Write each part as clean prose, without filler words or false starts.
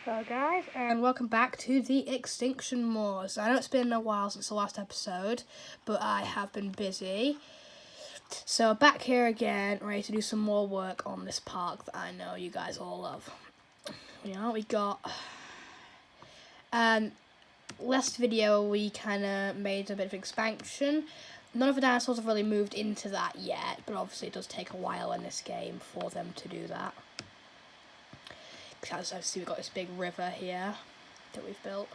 Hello guys, and welcome back to the Extinction Moors. I know it's been a while since the last episode, but I have been busy. So back here again, ready to do some more work on this park that I know you guys all love. You know, we got... last video we kind of made a bit of expansion. None of the dinosaurs have really moved into that yet, but obviously it does take a while in this game for them to do that. Because I see we've got this big river here that we've built.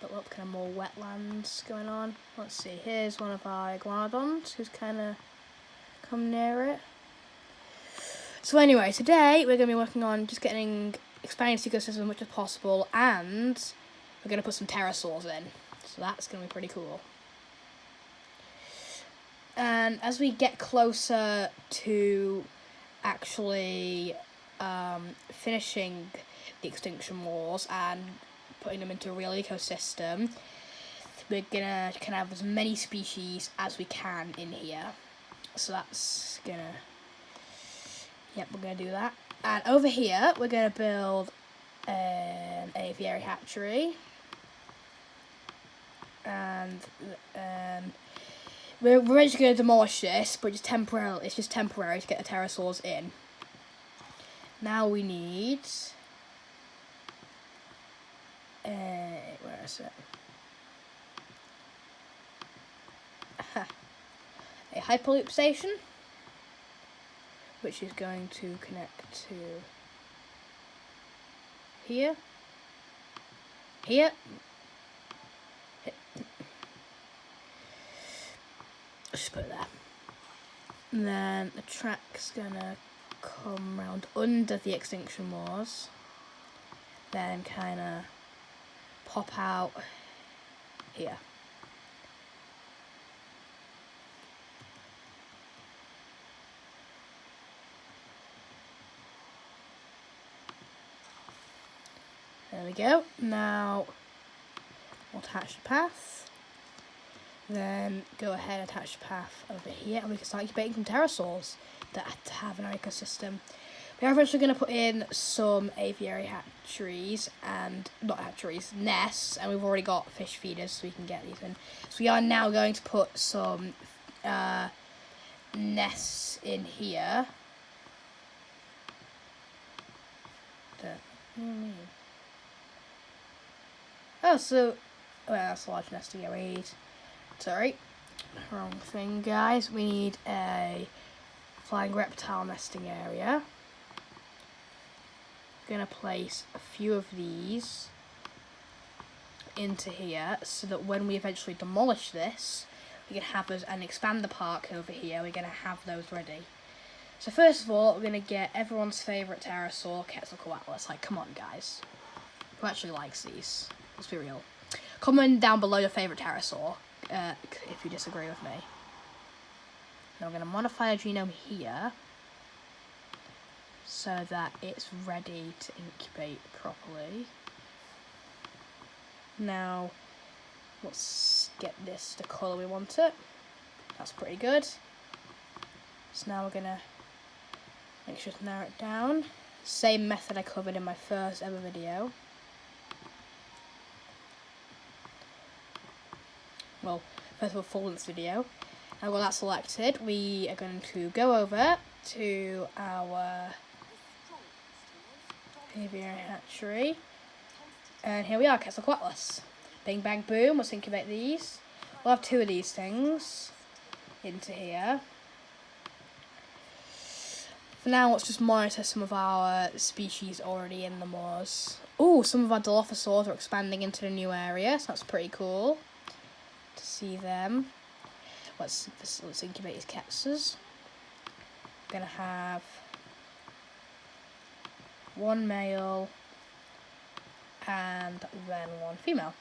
But look, kind of more wetlands going on. Let's see, here's one of our iguanodons who's kind of come near it. So anyway, today we're going to be working on just expanding this ecosystem as much as possible, and we're going to put some pterosaurs in. So that's going to be pretty cool. And as we get closer to actually finishing the Extinction Moors and putting them into a real ecosystem, we're gonna have as many species as we can in here. So that's gonna, we're gonna do that. And over here, we're gonna build an aviary hatchery, and we're just gonna demolish this, but just temporarily. It's just temporary to get the pterosaurs in. Now we need where is it? A hyperloop station, which is going to connect to here, just put it there. And then the track's gonna come round under the Extinction Moors, then kind of pop out here. There we go. Now we'll attach the path, then go ahead and attach the path over here, and we can start incubating some pterosaurs that have an ecosystem. We are eventually going to put in some aviary hatcheries, and not hatcheries, nests, and we've already got fish feeders, so we can get these in. So we are now going to put some nests in here. What do you mean? Oh, so that's a large nest to read. Sorry, wrong thing, guys. We need a flying reptile nesting area. I'm going to place a few of these into here so that when we eventually demolish this, we can have those and expand the park over here. We're going to have those ready. So first of all, we're going to get everyone's favourite pterosaur, Quetzalcoatlus. Like, come on, guys. Who actually likes these? Let's be real. Comment down below your favourite pterosaur if you disagree with me. Now we're going to modify our genome here so that it's ready to incubate properly. Now let's get this the colour we want it. That's pretty good. So now we're going to make sure to narrow it down. Same method I covered in my first ever video. Well, first of all, full length video. And while that's selected, we are going to go over to our aviary hatchery. And here we are, Quetzalcoatlus. Bing, bang, boom. Let's incubate these. We'll have two of these things into here. For now, let's just monitor some of our species already in the moors. Ooh, some of our Dilophosaurs are expanding into the new area, so that's pretty cool to see them. Let's incubate these Quetzals. We're going to have one male and then one female.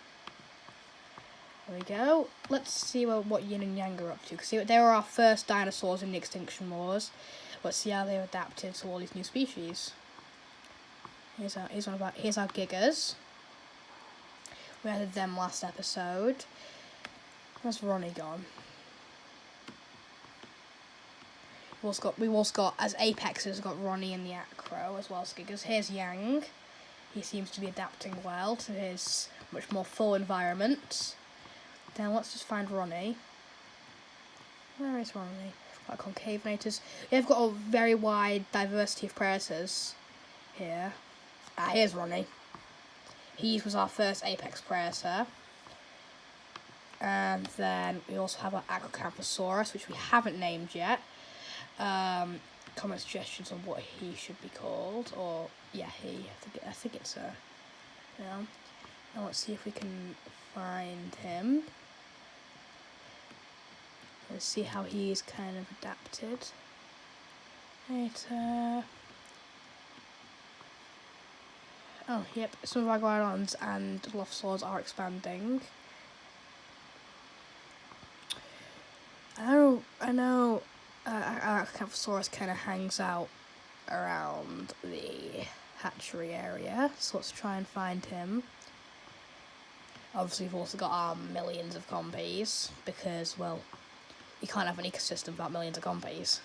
There we go. Let's see what yin and yang are up to. Because they were our first dinosaurs in the Extinction Moors. Let's see how they've adapted to all these new species. Here's our gigas. We added them last episode. Where's Ronnie gone? We've also got as apexes, we've got Ronnie and the Acro as well as gigas. Here's Yang. He seems to be adapting well to his much more full environment. Then let's just find Ronnie. Where is Ronnie? Got concavenators. They've got a very wide diversity of predators here. Here's Ronnie. He was our first apex predator. And then we also have our Acrocanthosaurus, which we haven't named yet. Comment suggestions on what he should be called, or yeah, he. I think it's a. Now let's see if we can find him. Let's see how he's kind of adapted. Right. Oh, yep. Some of our Guidons and Lophsaurs are expanding. I know. Acrocanthosaurus kind of hangs out around the hatchery area, so let's try and find him. Obviously, we've also got our millions of compies, because, well, you can't have an ecosystem without millions of compies.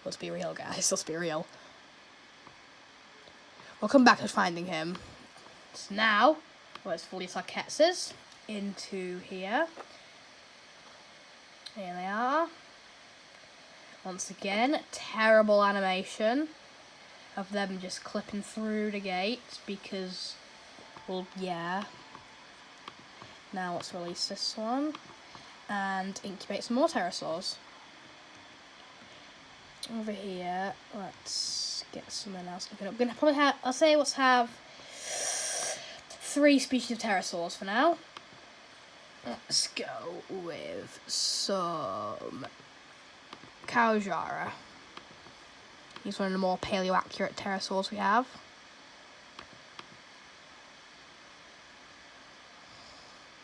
Let's be real, guys, let's be real. We'll come back to finding him. So now, let's fully Sarketses into here. Here they are. Once again, terrible animation of them just clipping through the gate because, well, yeah. Now let's release this one and incubate some more pterosaurs. Over here, let's get something else looking up. We're gonna probably have, let's have 3 species of pterosaurs for now. Let's go with some Kaujara. He's one of the more paleo-accurate pterosaurs we have.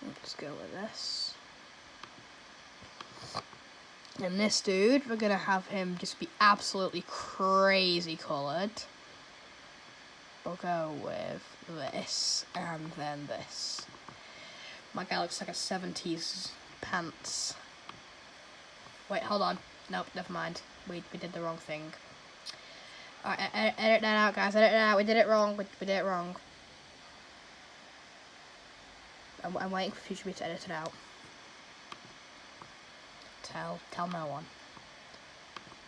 Let's go with this. And this dude, we're going to have him just be absolutely crazy coloured. We'll go with this and then this. My guy looks like a 70s pants. Wait, hold on. Nope, never mind. We did the wrong thing. Alright, edit that out, guys. Edit it out. We did it wrong. We did it wrong. I'm waiting for future me to edit it out. Tell no one.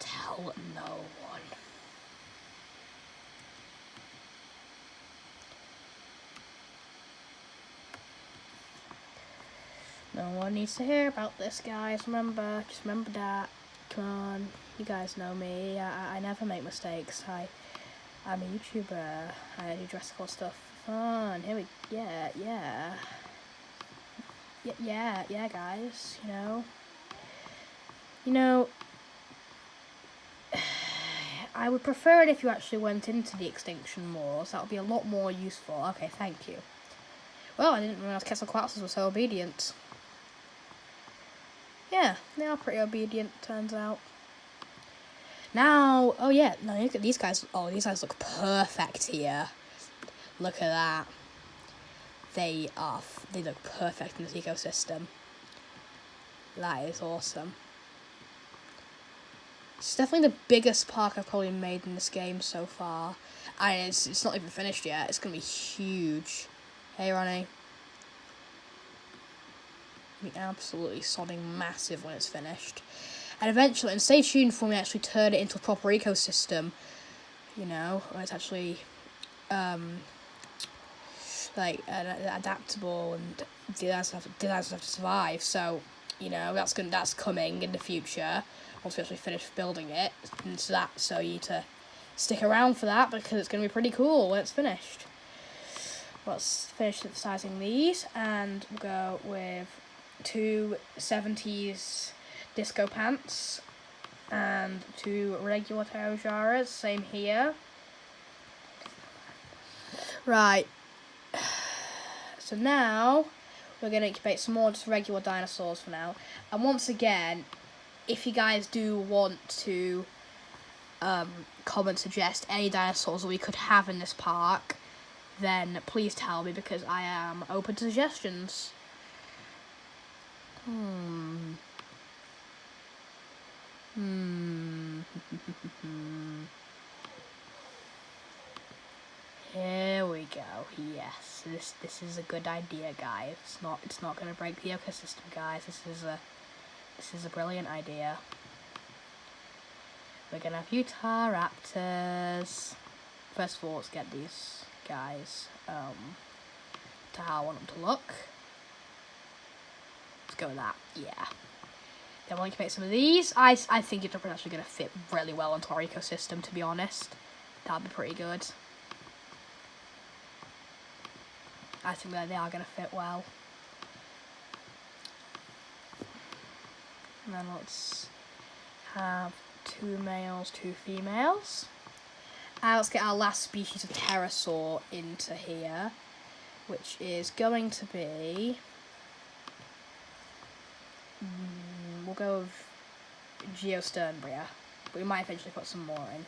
Tell no one. No one needs to hear about this, guys. Just remember that. Come on, you guys know me. I never make mistakes. I'm a YouTuber. I do Jurassic stuff for fun. Yeah, guys. You know, I would prefer it if you actually went into the Extinction Moors. That would be a lot more useful. Okay, thank you. Well, I didn't realise Quetzalcoatlus were so obedient. Yeah, they are pretty obedient, turns out. Now, oh yeah, no, look at these guys. Oh, these guys look perfect here. Look at that. They look perfect in this ecosystem. That is awesome. It's definitely the biggest park I've probably made in this game so far. And it's not even finished yet. It's going to be huge. Hey, Ronnie. Be absolutely sodding massive when it's finished. And eventually, and stay tuned for when we actually turn it into a proper ecosystem. Where it's actually adaptable and designers have to survive. So, that's coming in the future once we actually finish building it. And so you need to stick around for that because it's going to be pretty cool when it's finished. Let's finish synthesizing these and we'll go with 2 70s disco pants and 2 regular Pterojaras, same here. Right, so now we're going to incubate some more just regular dinosaurs for now. And once again, if you guys do want to comment, suggest any dinosaurs that we could have in this park, then please tell me because I am open to suggestions. Here we go. Yes, this is a good idea, guys. It's not going to break the ecosystem, guys. This is a brilliant idea. We're gonna have Utah Raptors. First of all, let's get these guys to how I want them to look. Let's go with that. Yeah. Then we'll make some of these. I think it's actually gonna fit really well into our ecosystem. To be honest, that'd be pretty good. I think that they are going to fit well. And then let's have 2 males, 2 females. Let's get our last species of pterosaur into here, which is going to be... we'll go with Geosternbria, but we might eventually put some more in.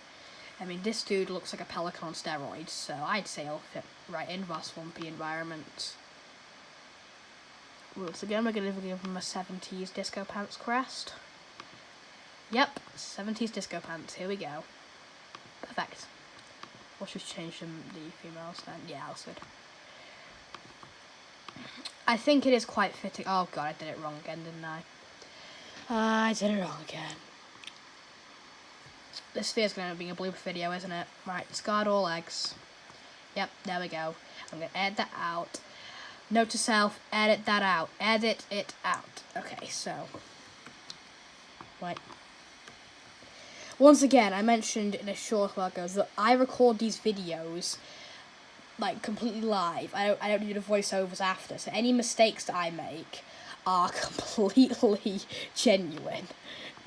I mean, this dude looks like a pelican on steroids, so I'd say he'll fit right into our swampy environment. Once again, we're going to give him a 70s disco pants crest. Yep, 70s disco pants. Here we go. Perfect. We'll just change the females then. Yeah, that's good. I think it is quite fitting. Oh god, I did it wrong again, didn't I? I did it wrong again. This sphere's going to be a blooper video, isn't it? Right, discard all eggs. Yep, there we go. I'm going to edit that out. Note to self, edit that out. Edit it out. Okay, so. Right. Once again, I mentioned in a short while ago that I record these videos like completely live. I don't do the voiceovers after, so any mistakes that I make are completely genuine.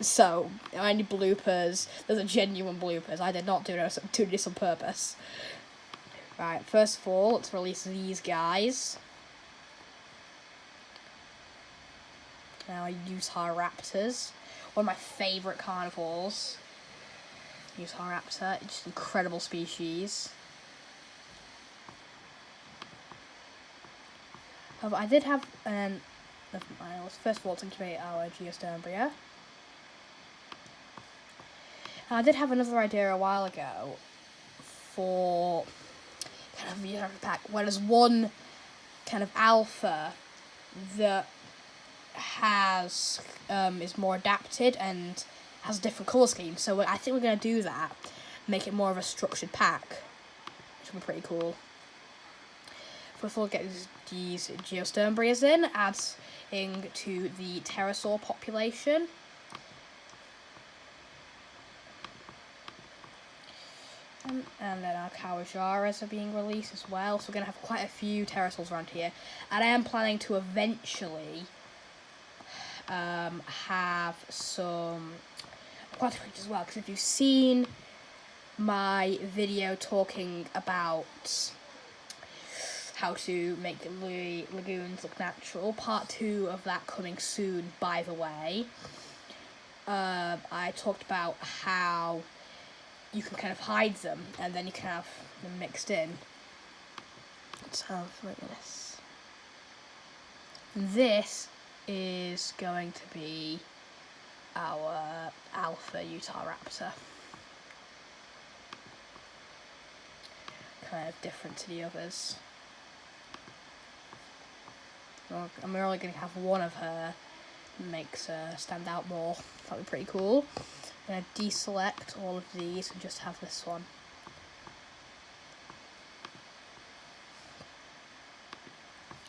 So, any bloopers, those are genuine bloopers. I did not do this on purpose. Right, first of all, let's release these guys. Now, Utah Raptors. One of my favourite carnivores. Utah Raptor, just incredible species. However, I did have an... First of all, let's incubate our Geosternbria. I did have another idea a while ago for kind of Utah pack, where there's one kind of alpha that has is more adapted and has a different colour scheme. So I think we're going to do that, make it more of a structured pack, which will be pretty cool. First of all, get these Geosternbrias in, adding to the pterosaur population. And then our Kawajaras are being released as well, so we're going to have quite a few pterosaurs around here. And I am planning to eventually have some aquatic creatures as well, because if you've seen my video talking about how to make the lagoons look natural, part 2 of that coming soon, by the way, I talked about how you can kind of hide them, and then you can have them mixed in. Let's have a look at this. This is going to be our alpha Utah Raptor. Kind of different to the others. And we're only going to have one of her. Makes her stand out more. That'd be pretty cool. I'm going to deselect all of these and just have this one.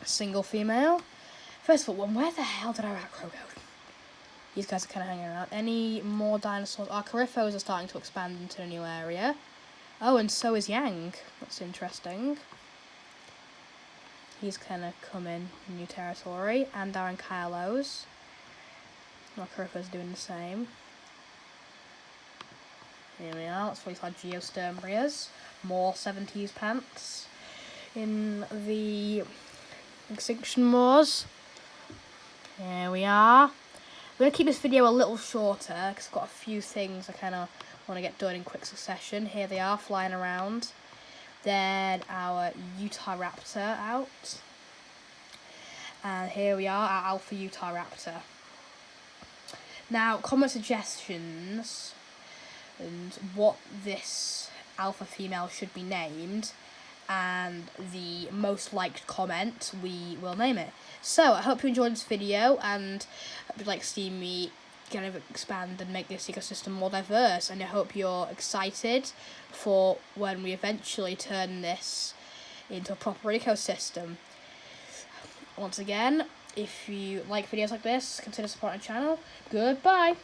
A single female. First of all, where the hell did our acro go? These guys are kind of hanging around. Any more dinosaurs? Our Coryphos are starting to expand into a new area. Oh, and so is Yang. That's interesting. He's kind of come in new territory. And our Ankylos. Our Coryphos are doing the same. Here we are. Let's release our Geosternbrias. More 70s pants in the Extinction Moors. Here we are. I'm going to keep this video a little shorter because I've got a few things I kind of want to get done in quick succession. Here they are, flying around. Then our Utah Raptor out. And here we are, our Alpha Utah Raptor. Now, comment suggestions and what this alpha female should be named, and the most liked comment, we will name it. So I hope you enjoyed this video, and I would like to see me kind of expand and make this ecosystem more diverse, and I hope you're excited for when we eventually turn this into a proper ecosystem. Once again, if you like videos like this, consider supporting the channel. Goodbye.